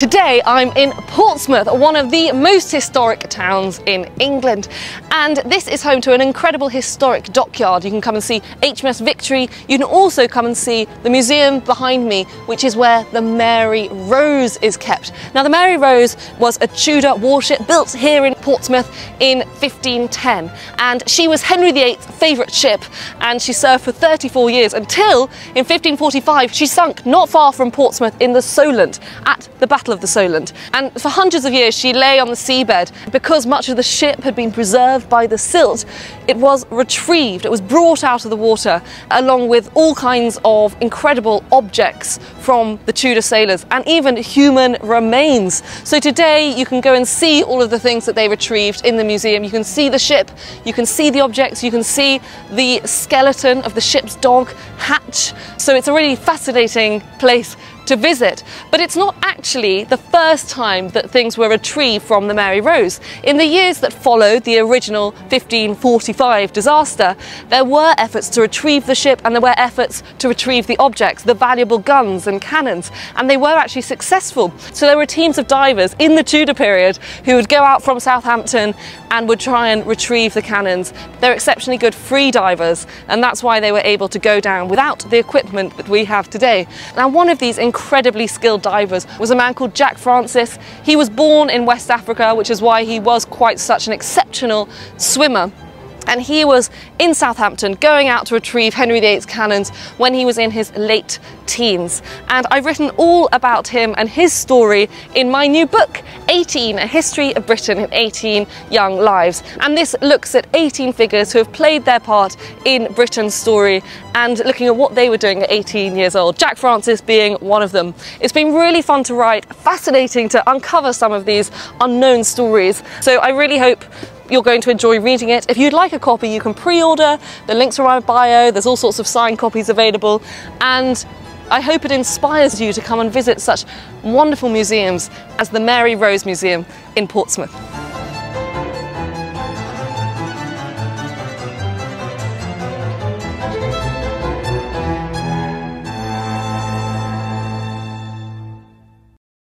Today I'm in Portsmouth, one of the most historic towns in England, and this is home to an incredible historic dockyard. You can come and see HMS Victory. You can also come and see the museum behind me, which is where the Mary Rose is kept. Now, the Mary Rose was a Tudor warship built here in Portsmouth in 1510, and she was Henry VIII's favourite ship, and she served for 34 years until in 1545 she sunk not far from Portsmouth in the Solent at the Battle of the Solent. And for hundreds of years she lay on the seabed. Because much of the ship had been preserved by the silt, it was retrieved, it was brought out of the water, along with all kinds of incredible objects from the Tudor sailors and even human remains. So today you can go and see all of the things that they retrieved in the museum. You can see the ship, you can see the objects, you can see the skeleton of the ship's dog, Hatch. So it's a really fascinating place to visit. But it's not actually the first time that things were retrieved from the Mary Rose. In the years that followed the original 1545 disaster, there were efforts to retrieve the ship, and there were efforts to retrieve the objects, the valuable guns and cannons, and they were actually successful. So there were teams of divers in the Tudor period who would go out from Southampton and would try and retrieve the cannons. They're exceptionally good free divers, and that's why they were able to go down without the equipment that we have today. Now, one of these incredibly skilled divers was a man called Jack Francis. He was born in West Africa, which is why he was quite such an exceptional swimmer. And he was in Southampton going out to retrieve Henry VIII's cannons when he was in his late teens. And I've written all about him and his story in my new book, 18, A History of Britain in 18 Young Lives. And this looks at 18 figures who have played their part in Britain's story and looking at what they were doing at 18 years old, Jack Francis being one of them. It's been really fun to write, fascinating to uncover some of these unknown stories. So I really hope you're going to enjoy reading it. If you'd like a copy, you can pre-order. The links are in my bio. There's all sorts of signed copies available. And I hope it inspires you to come and visit such wonderful museums as the Mary Rose Museum in Portsmouth.